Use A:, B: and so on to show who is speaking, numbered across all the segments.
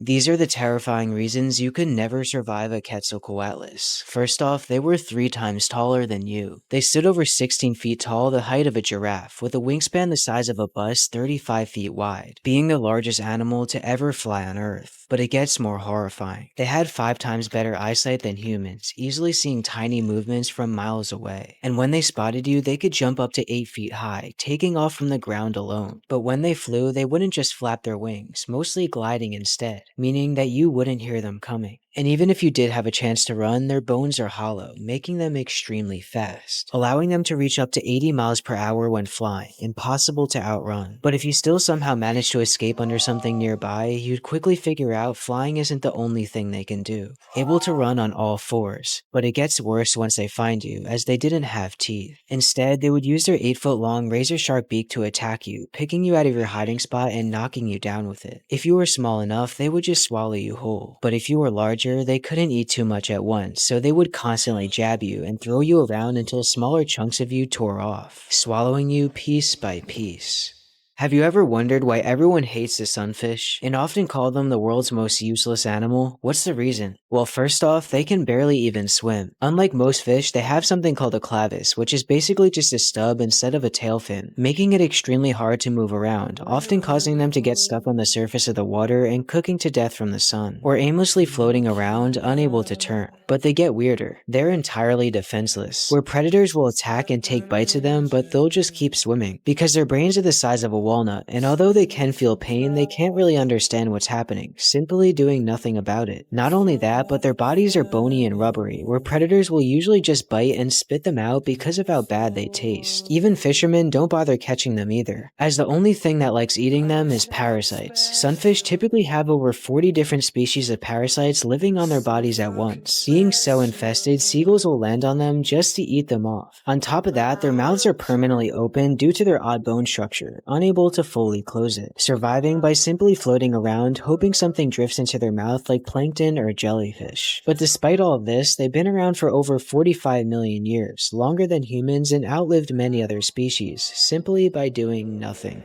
A: These are the terrifying reasons you could never survive a Quetzalcoatlus. First off, they were 3 times taller than you. They stood over 16 feet tall, the height of a giraffe, with a wingspan the size of a bus 35 feet wide, being the largest animal to ever fly on Earth. But it gets more horrifying. They had 5 times better eyesight than humans, easily seeing tiny movements from miles away. And when they spotted you, they could jump up to 8 feet high, taking off from the ground alone. But when they flew, they wouldn't just flap their wings, mostly gliding instead, meaning that you wouldn't hear them coming. And even if you did have a chance to run, their bones are hollow, making them extremely fast, allowing them to reach up to 80 miles per hour when flying, impossible to outrun. But if you still somehow manage to escape under something nearby, you'd quickly figure out flying isn't the only thing they can do. Able to run on all fours, but it gets worse once they find you, as they didn't have teeth. Instead, they would use their 8-foot-long razor-sharp beak to attack you, picking you out of your hiding spot and knocking you down with it. If you were small enough, they would just swallow you whole. But if you were larger, they couldn't eat too much at once, so they would constantly jab you and throw you around until smaller chunks of you tore off, swallowing you piece by piece. Have you ever wondered why everyone hates the sunfish and often call them the world's most useless animal? What's the reason? Well, first off, they can barely even swim. Unlike most fish, they have something called a clavus, which is basically just a stub instead of a tail fin, making it extremely hard to move around, often causing them to get stuck on the surface of the water and cooking to death from the sun, or aimlessly floating around, unable to turn. But they get weirder. They're entirely defenseless, where predators will attack and take bites of them, but they'll just keep swimming, because their brains are the size of a walnut, and although they can feel pain, they can't really understand what's happening, simply doing nothing about it. Not only that, but their bodies are bony and rubbery, where predators will usually just bite and spit them out because of how bad they taste. Even fishermen don't bother catching them either, as the only thing that likes eating them is parasites. Sunfish typically have over 40 different species of parasites living on their bodies at once. Being so infested, seagulls will land on them just to eat them off. On top of that, their mouths are permanently open due to their odd bone structure, unable to fully close it, surviving by simply floating around, hoping something drifts into their mouth like plankton or jellyfish. But despite all of this, they've been around for over 45 million years, longer than humans, and outlived many other species, simply by doing nothing.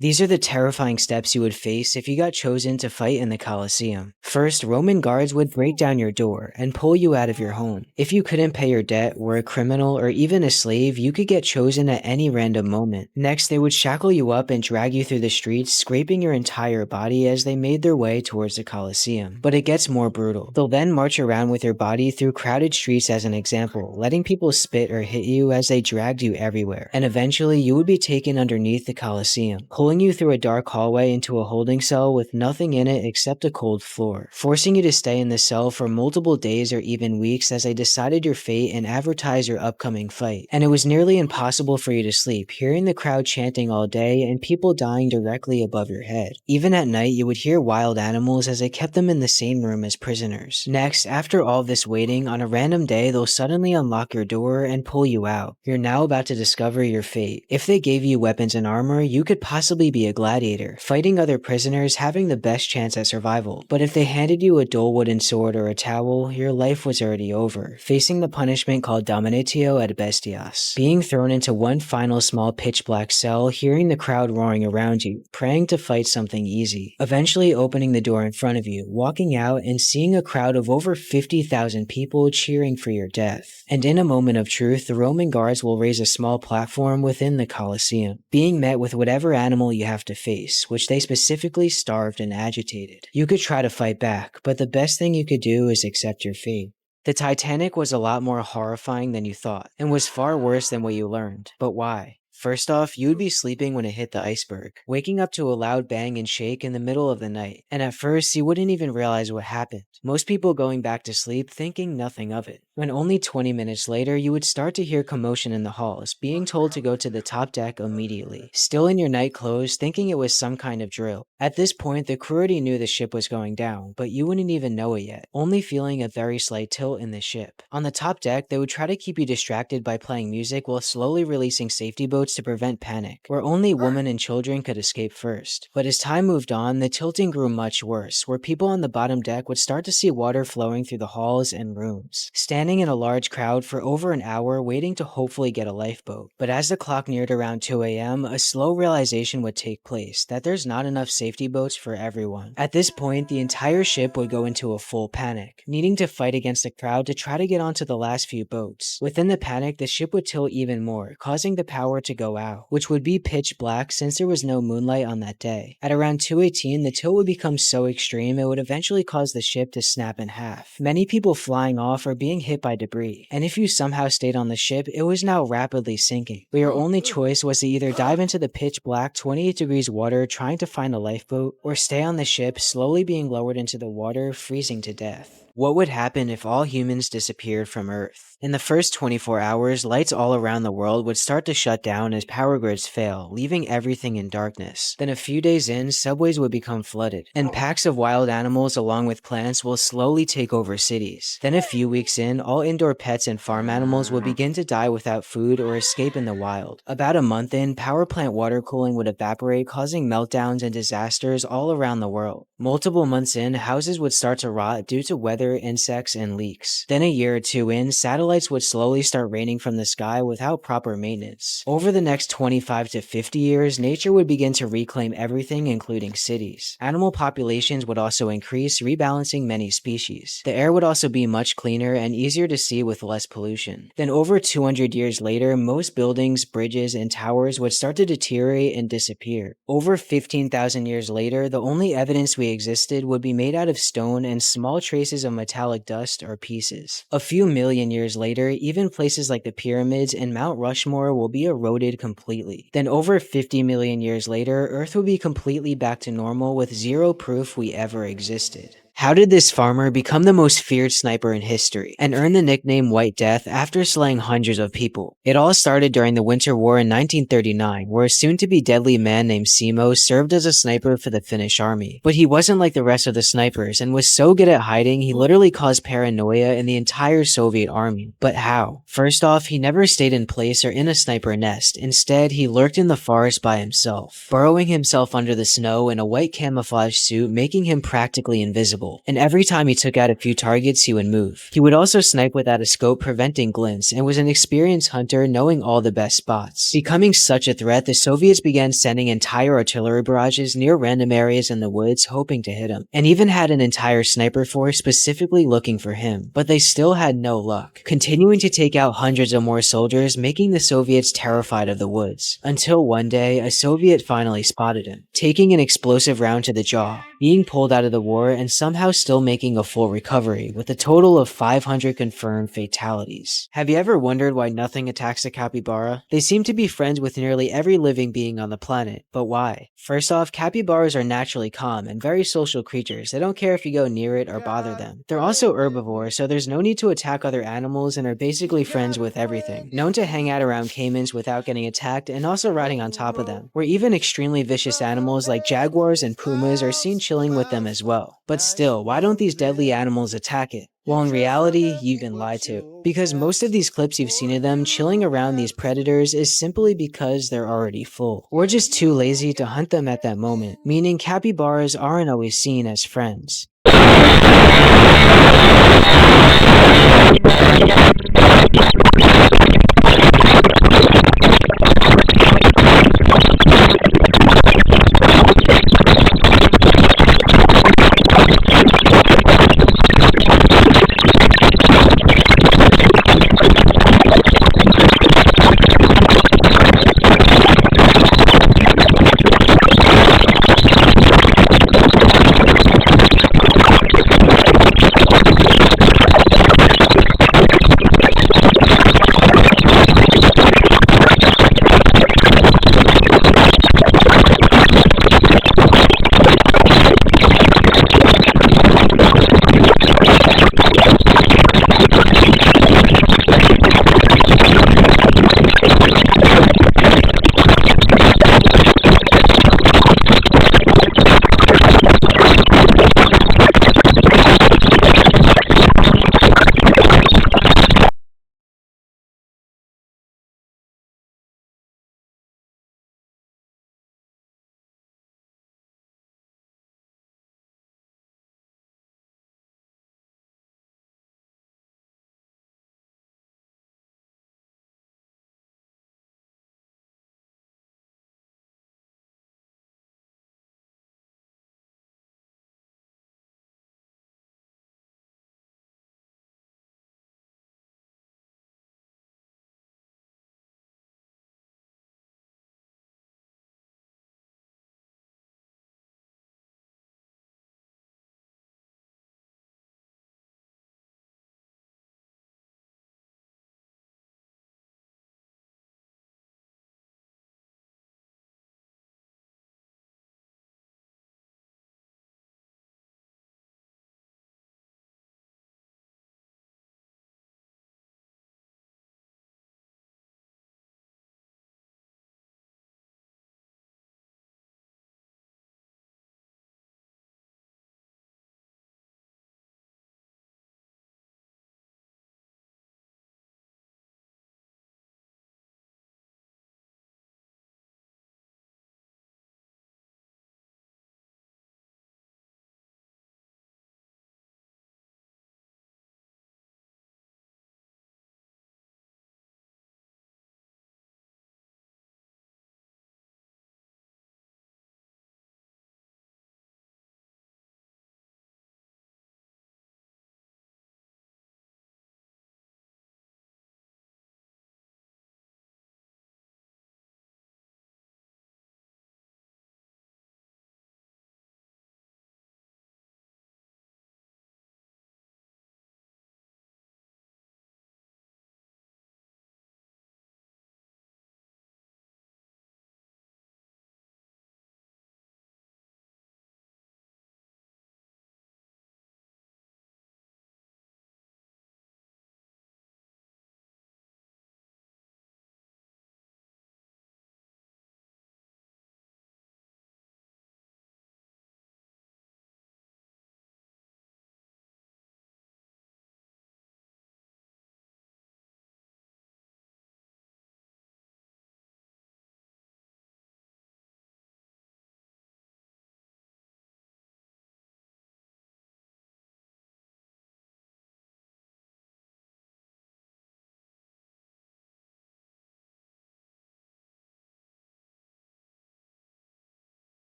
A: These are the terrifying steps you would face if you got chosen to fight in the Colosseum. First, Roman guards would break down your door and pull you out of your home. If you couldn't pay your debt, were a criminal, or even a slave, you could get chosen at any random moment. Next, they would shackle you up and drag you through the streets, scraping your entire body as they made their way towards the Colosseum. But it gets more brutal. They'll then march around with your body through crowded streets as an example, letting people spit or hit you as they dragged you everywhere. And eventually, you would be taken underneath the Colosseum, pulling you through a dark hallway into a holding cell with nothing in it except a cold floor, forcing you to stay in the cell for multiple days or even weeks as they decided your fate and advertised your upcoming fight. And it was nearly impossible for you to sleep, hearing the crowd chanting all day and people dying directly above your head. Even at night, you would hear wild animals as they kept them in the same room as prisoners. Next, after all this waiting, on a random day, they'll suddenly unlock your door and pull you out. You're now about to discover your fate. If they gave you weapons and armor, you could possibly be a gladiator, fighting other prisoners, having the best chance at survival. But if they handed you a dull wooden sword or a towel, your life was already over, facing the punishment called damnatio ad bestias, being thrown into one final small pitch-black cell, hearing the crowd roaring around you, praying to fight something easy. Eventually opening the door in front of you, walking out, and seeing a crowd of over 50,000 people cheering for your death. And in a moment of truth, the Roman guards will raise a small platform within the Colosseum, being met with whatever animal you have to face, which they specifically starved and agitated. You could try to fight back, but the best thing you could do is accept your fate. The Titanic was a lot more horrifying than you thought, and was far worse than what you learned. But why? First off, you would be sleeping when it hit the iceberg, waking up to a loud bang and shake in the middle of the night, and at first you wouldn't even realize what happened, most people going back to sleep thinking nothing of it. When only 20 minutes later, you would start to hear commotion in the halls, being told to go to the top deck immediately, still in your night clothes, thinking it was some kind of drill. At this point, the crew already knew the ship was going down, but you wouldn't even know it yet, only feeling a very slight tilt in the ship. On the top deck, they would try to keep you distracted by playing music while slowly releasing safety boats lifeboats to prevent panic, where only women and children could escape first. But as time moved on, the tilting grew much worse, where people on the bottom deck would start to see water flowing through the halls and rooms, standing in a large crowd for over an hour waiting to hopefully get a lifeboat. But as the clock neared around 2 a.m., a slow realization would take place that there's not enough safety boats for everyone. At this point, the entire ship would go into a full panic, needing to fight against the crowd to try to get onto the last few boats. Within the panic, the ship would tilt even more, causing the power to go out, which would be pitch black since there was no moonlight on that day. At around 2:18, the tilt would become so extreme it would eventually cause the ship to snap in half, many people flying off or being hit by debris. And if you somehow stayed on the ship, it was now rapidly sinking, but your only choice was to either dive into the pitch black 28 degrees water trying to find a lifeboat, or stay on the ship slowly being lowered into the water, freezing to death. What would happen if all humans disappeared from Earth? In the first 24 hours, lights all around the world would start to shut down as power grids fail, leaving everything in darkness. Then a few days in, subways would become flooded, and packs of wild animals along with plants will slowly take over cities. Then a few weeks in, all indoor pets and farm animals would begin to die without food or escape in the wild. About a month in, power plant water cooling would evaporate, causing meltdowns and disasters all around the world. Multiple months in, houses would start to rot due to weather, insects, and leaks. Then a year or two in, satellites would slowly start raining from the sky without proper maintenance. Over the next 25 to 50 years, nature would begin to reclaim everything, including cities. Animal populations would also increase, rebalancing many species. The air would also be much cleaner and easier to see with less pollution. Then over 200 years later, most buildings, bridges, and towers would start to deteriorate and disappear. Over 15,000 years later, the only evidence we existed would be made out of stone and small traces of metallic dust or pieces. A few million years later, even places like the pyramids and Mount Rushmore will be eroded completely. Then over 50 million years later, Earth will be completely back to normal with zero proof we ever existed. How did this farmer become the most feared sniper in history and earn the nickname White Death after slaying hundreds of people? It all started during the Winter War in 1939, where a soon-to-be deadly man named Simo served as a sniper for the Finnish army. But he wasn't like the rest of the snipers and was so good at hiding he literally caused paranoia in the entire Soviet army. But how? First off, he never stayed in place or in a sniper nest. Instead, he lurked in the forest by himself, burrowing himself under the snow in a white camouflage suit, making him practically invisible. And every time he took out a few targets, he would move. He would also snipe without a scope, preventing glints, and was an experienced hunter knowing all the best spots. Becoming such a threat, the Soviets began sending entire artillery barrages near random areas in the woods, hoping to hit him, and even had an entire sniper force specifically looking for him. But they still had no luck, continuing to take out hundreds of more soldiers, making the Soviets terrified of the woods. Until one day, a Soviet finally spotted him, taking an explosive round to the jaw, being pulled out of the war, and somehow still making a full recovery, with a total of 500 confirmed fatalities. Have you ever wondered why nothing attacks a capybara? They seem to be friends with nearly every living being on the planet, but why? First off, capybaras are naturally calm and very social creatures. They don't care if you go near it or bother them. They're also herbivores, so there's no need to attack other animals and are basically friends with everything. Known to hang out around caimans without getting attacked and also riding on top of them, where even extremely vicious animals like jaguars and pumas are seen chilling with them as well. But still, why don't these deadly animals attack it? Well, in reality, you've been lied to. Because most of these clips you've seen of them chilling around these predators is simply because they're already full. We're just too lazy to hunt them at that moment, meaning capybaras aren't always seen as friends.